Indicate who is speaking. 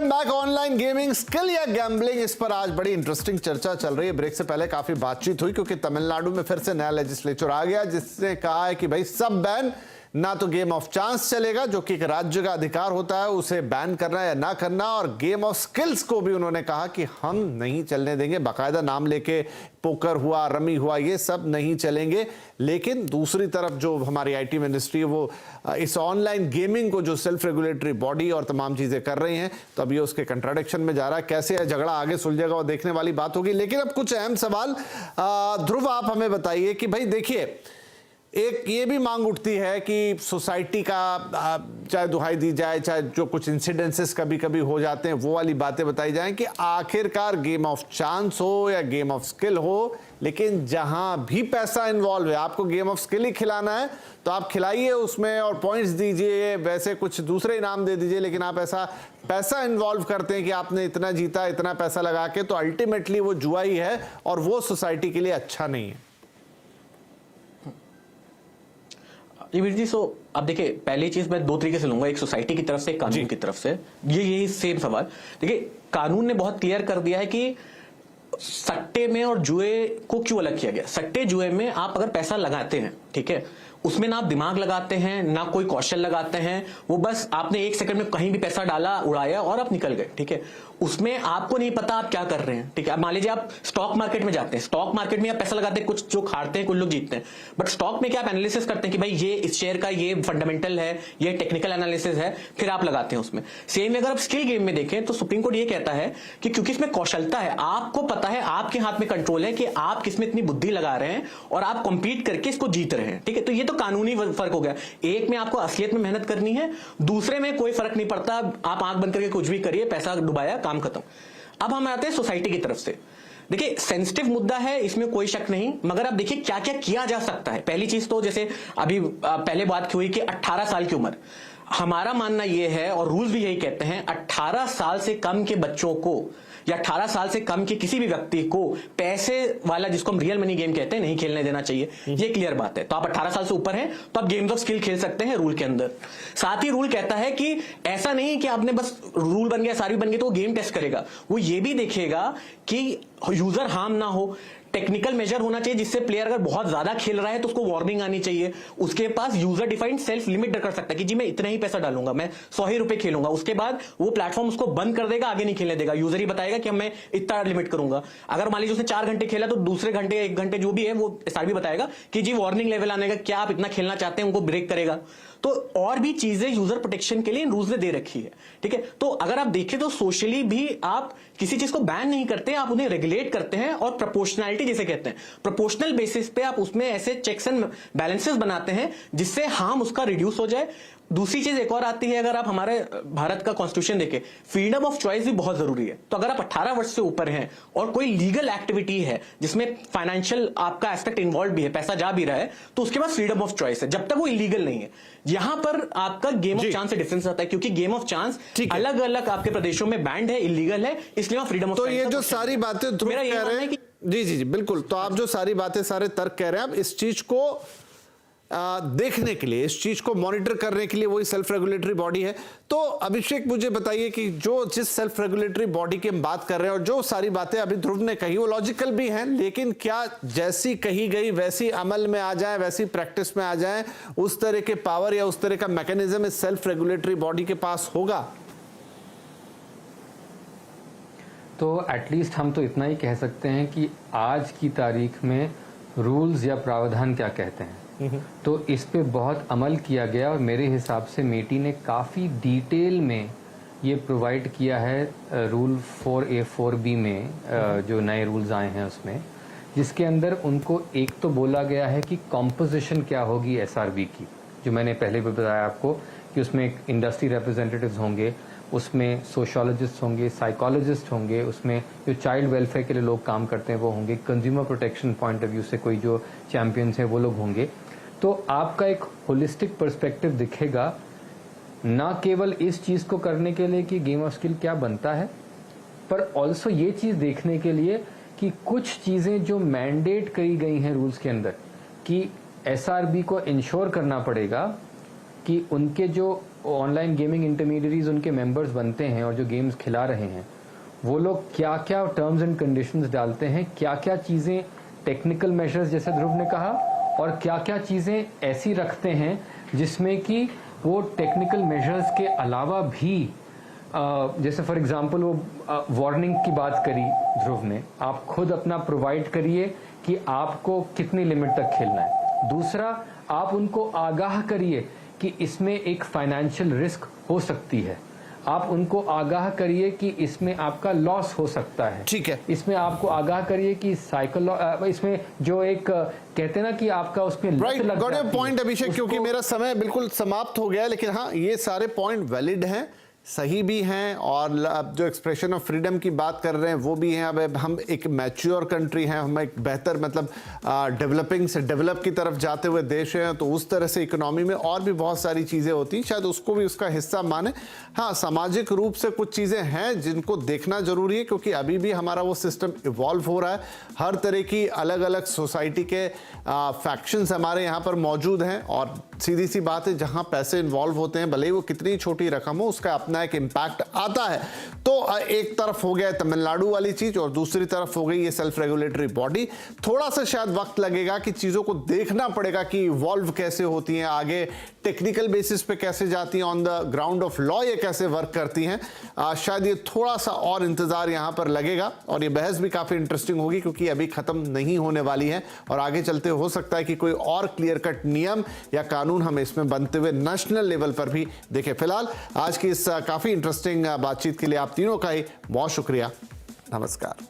Speaker 1: Welcome back. Online gaming skill या gambling, इस पर आज बड़ी इंटरेस्टिंग चर्चा चल रही है। ब्रेक से पहले काफी बातचीत हुई क्योंकि तमिलनाडु में फिर से नया लेजिस्लेचर आ गया जिसने कहा है कि भाई सब बैन, ना तो गेम ऑफ चांस चलेगा जो कि एक राज्य का अधिकार होता है उसे बैन करना या ना करना, और गेम ऑफ स्किल्स को भी उन्होंने कहा कि हम नहीं चलने देंगे। बाकायदा नाम लेके पोकर हुआ, रमी हुआ, ये सब नहीं चलेंगे। लेकिन दूसरी तरफ जो हमारी आईटी मिनिस्ट्री है वो इस ऑनलाइन गेमिंग को जो सेल्फ रेगुलेटरी बॉडी और तमाम चीजें कर रही हैं, तो अब ये उसके कंट्राडिक्शन में जा रहा है। कैसे है झगड़ा आगे सुलझेगा और देखने वाली बात होगी। लेकिन अब कुछ अहम सवाल, ध्रुव आप हमें बताइए कि भाई देखिए, एक ये भी मांग उठती है कि सोसाइटी का चाहे दुहाई दी जाए, चाहे जो कुछ इंसिडेंसेस कभी कभी हो जाते हैं वो वाली बातें बताई जाएं कि आखिरकार गेम ऑफ चांस हो या गेम ऑफ स्किल हो, लेकिन जहां भी पैसा इन्वॉल्व है, आपको गेम ऑफ स्किल ही खिलाना है तो आप खिलाइए उसमें और पॉइंट्स दीजिए, वैसे कुछ दूसरे इनाम दे दीजिए। लेकिन आप ऐसा पैसा इन्वॉल्व करते हैं कि आपने इतना जीता, इतना पैसा लगा के, तो अल्टीमेटली वो जुआ ही है और वो सोसाइटी के लिए अच्छा नहीं है।
Speaker 2: जी वीर जी, अब देखिए, पहली चीज मैं दो तरीके से लूंगा, एक सोसाइटी की तरफ से, एक कानून की तरफ से। यही सेम सवाल। देखिए, कानून ने बहुत क्लियर कर दिया है कि सट्टे में और जुए को क्यों अलग किया गया। सट्टे जुए में आप अगर पैसा लगाते हैं, ठीक है, उसमें ना आप दिमाग लगाते हैं ना कोई कौशल लगाते हैं, वो बस आपने एक सेकंड में कहीं भी पैसा डाला, उड़ाया और आप निकल गए, ठीक है। उसमें आपको नहीं पता आप क्या कर रहे हैं, ठीक है। मान लीजिए आप स्टॉक मार्केट में जाते हैं, स्टॉक मार्केट में आप पैसा लगाते हैं, कुछ जो हारते हैं कुछ लोग जीतते हैं, बट स्टॉक में क्या आप एनालिसिस करते हैं कि भाई ये इस शेयर का ये फंडामेंटल है, ये टेक्निकल एनालिसिस है, फिर आप लगाते हैं उसमें। सेम अगर आप स्किल गेम में देखें तो सुप्रीम कोर्ट ये कहता है कि क्योंकि इसमें कौशलता है, आपको पता है, आपके हाथ में कंट्रोल है कि आप किसमें इतनी बुद्धि लगा रहे हैं और आप कंपीट करके इसको जीत रहे हैं, ठीक है। तो ये तो कानूनी फर्क हो गया। एक में आपको असलियत में मेहनत करनी है, दूसरे में कोई फर्क नहीं पड़ता, आप आंख बंद करके कुछ भी करिए, पैसा डुबाया, काम खत्म। अब हम आते हैं सोसाइटी की तरफ से। देखिए, सेंसिटिव मुद्दा है, इसमें कोई शक नहीं, मगर अब देखिए क्या क्या किया जा सकता है। पहली चीज तो जैसे अभी पहले बात हुई कि 18 साल की उम्र, हमारा मानना यह है और रूल्स भी यही कहते हैं, 18 साल से कम के बच्चों को या 18 साल से कम के किसी भी व्यक्ति को पैसे वाला, जिसको हम रियल मनी गेम कहते हैं, नहीं खेलने देना चाहिए। ये क्लियर बात है। तो आप 18 साल से ऊपर हैं तो आप गेम्स ऑफ स्किल खेल सकते हैं रूल के अंदर। साथ ही रूल कहता है कि ऐसा नहीं कि आपने बस रूल बन गया, सारी बन गई तो वो गेम टेस्ट करेगा, वो ये भी देखेगा कि यूजर हार्म ना हो। टेक्निकल मेजर होना चाहिए जिससे प्लेयर अगर बहुत ज्यादा खेल रहा है तो उसको वार्निंग आनी चाहिए। उसके पास यूजर डिफाइंड सेल्फ लिमिट कर सकता है कि जी मैं इतना ही पैसा डालूंगा, मैं 100 ही रुपए खेलूंगा। उसके बाद वो प्लेटफॉर्म उसको बंद कर देगा, आगे नहीं खेलने देगा। यूजर ही बताएगा कि मैं इतना लिमिट करूंगा। अगर मान लीजिए उसने 4 घंटे खेला तो दूसरे घंटे 1 घंटे जो भी है वो एसआर भी बताएगा कि जी वार्निंग लेवल आने का, क्या आप इतना खेलना चाहते हैं, उनको ब्रेक करेगा। तो और भी चीजें यूजर प्रोटेक्शन के लिए रूल्स ने दे रखी है, ठीक है। तो अगर आप देखें तो सोशली भी आप किसी चीज को बैन नहीं करते, आप उन्हें रेगुलेट करते हैं और प्रोपोर्शनैलिटी जिसे कहते हैं, प्रोपोर्शनल बेसिस पे आप उसमें ऐसे चेक्स एंड बैलेंसेस बनाते हैं जिससे हार्म उसका रिड्यूस हो जाए। दूसरी चीज एक और आती है, अगर आप हमारे भारत का कॉन्स्टिट्यूशन देखें, फ्रीडम ऑफ चॉइस भी बहुत जरूरी है। तो अगर आप 18 वर्ष से ऊपर हैं और कोई लीगल एक्टिविटी है जिसमें फाइनेंशियल आपका एस्पेक्ट इन्वॉल्व भी है, पैसा जा भी रहा है, तो उसके बाद फ्रीडम ऑफ चॉइस है, जब तक वो इलीगल नहीं है। यहां पर आपका गेम ऑफ चांस से डिफरेंस आता है, क्योंकि गेम ऑफ चांस अलग अलग आपके प्रदेशों में बैंड है, इलीगल है, इसलिए फ्रीडम ऑफ।
Speaker 1: तो ये जो सारी बातें ध्रुव कह रहे हैं, जी जी जी बिल्कुल, तो आप जो सारी बातें, सारे तर्क कह रहे हैं, आप इस चीज को देखने के लिए, इस चीज को मॉनिटर करने के लिए वही सेल्फ रेगुलेटरी बॉडी है। तो अभिषेक मुझे बताइए कि जिस सेल्फ रेगुलेटरी बॉडी की हम बात कर रहे हैं और जो सारी बातें अभी ध्रुव ने कही वो लॉजिकल भी हैं, लेकिन क्या जैसी कही गई वैसी अमल में आ जाए, वैसी प्रैक्टिस में आ जाए, उस तरह के पावर या उस तरह का मैकेनिज्म इस सेल्फ रेगुलेटरी बॉडी के पास होगा?
Speaker 3: तो एटलीस्ट हम तो इतना ही कह सकते हैं कि आज की तारीख में रूल्स या प्रावधान क्या कहते हैं, तो इस पे बहुत अमल किया गया और मेरे हिसाब से मेटी ने काफ़ी डिटेल में ये प्रोवाइड किया है रूल 4A 4B में, जो नए रूल्स आए हैं उसमें, जिसके अंदर उनको एक तो बोला गया है कि कॉम्पोजिशन क्या होगी एसआरबी की, जो मैंने पहले भी बताया आपको कि उसमें एक इंडस्ट्री रिप्रेजेंटेटिव्स होंगे, उसमें सोशोलॉजिस्ट होंगे, साइकोलॉजिस्ट होंगे, उसमें जो चाइल्ड वेलफेयर के लिए लोग काम करते हैं वो होंगे, consumer protection point of view से कोई जो चैंपियंस हैं वो लोग होंगे। तो आपका एक होलिस्टिक पर्सपेक्टिव दिखेगा, ना केवल इस चीज को करने के लिए कि गेम ऑफ स्किल क्या बनता है, पर ऑल्सो ये चीज देखने के लिए कि कुछ चीजें जो मैंडेट करी गई हैं रूल्स के अंदर कि एसआरबी को इंश्योर करना पड़ेगा कि उनके जो ऑनलाइन गेमिंग इंटरमीडियरीज उनके मेंबर्स बनते हैं और जो गेम्स खिला रहे हैं, वो लोग क्या क्या टर्म्स एंड कंडीशंस डालते हैं, क्या क्या चीज़ें टेक्निकल मेजर्स जैसे ध्रुव ने कहा, और क्या क्या चीज़ें ऐसी रखते हैं जिसमें कि वो टेक्निकल मेजर्स के अलावा भी जैसे फॉर एग्जांपल वो वार्निंग की बात करी ध्रुव ने, आप खुद अपना प्रोवाइड करिए कि आपको कितनी लिमिट तक खेलना है। दूसरा, आप उनको आगाह करिए कि इसमें एक फाइनेंशियल रिस्क हो सकती है, आप उनको आगाह करिए कि इसमें आपका लॉस हो सकता है,
Speaker 1: ठीक है।
Speaker 3: इसमें आपको आगाह करिए कि इसमें जो एक कहते हैं ना कि आपका उसमें
Speaker 1: राइट, गॉट योर पॉइंट अभिषेक, क्योंकि मेरा समय बिल्कुल समाप्त हो गया है, लेकिन हाँ ये सारे पॉइंट वैलिड हैं, सही भी हैं, और अब जो एक्सप्रेशन ऑफ फ्रीडम की बात कर रहे हैं वो भी हैं। अब हम एक मैच्योर कंट्री हैं, हम एक बेहतर मतलब डेवलपिंग से डेवलप की तरफ जाते हुए देश हैं, तो उस तरह से इकोनॉमी में और भी बहुत सारी चीज़ें होती हैं, शायद उसको भी उसका हिस्सा माने। हाँ, सामाजिक रूप से कुछ चीज़ें हैं जिनको देखना जरूरी है, क्योंकि अभी भी हमारा वो सिस्टम इवॉल्व हो रहा है। हर तरह की अलग अलग सोसाइटी के फैक्शंस हमारे यहाँ पर मौजूद हैं, और सीधी सी बात है, जहाँ पैसे इन्वॉल्व होते हैं, भले ही वो कितनी छोटी रकम हो, उसका अपना एक इम्पैक्ट आता है। तो एक तरफ हो गया तमिलनाडु वाली चीज, और दूसरी तरफ हो गई ये सेल्फ रेगुलेटरी बॉडी। थोड़ा सा शायद वक्त लगेगा कि चीजों को देखना पड़ेगा कि इवॉल्व कैसे होती हैं, आगे टेक्निकल बेसिस पे कैसे जाती हैं, on the ground of law ये कैसे वर्क करती हैं। शायद ये थोड़ा सा और इंतजार यहां पर लगेगा, और ये बहस भी काफी इंटरेस्टिंग होगी, क्योंकि अभी खत्म नहीं होने वाली है, और आगे चलते हो सकता है कि कोई और क्लियर कट नियम या कानून हमें इसमें बनते हुए नेशनल लेवल पर भी देखें। फिलहाल आज की इस काफी इंटरेस्टिंग बातचीत के लिए आप तीनों का ही बहुत शुक्रिया। नमस्कार।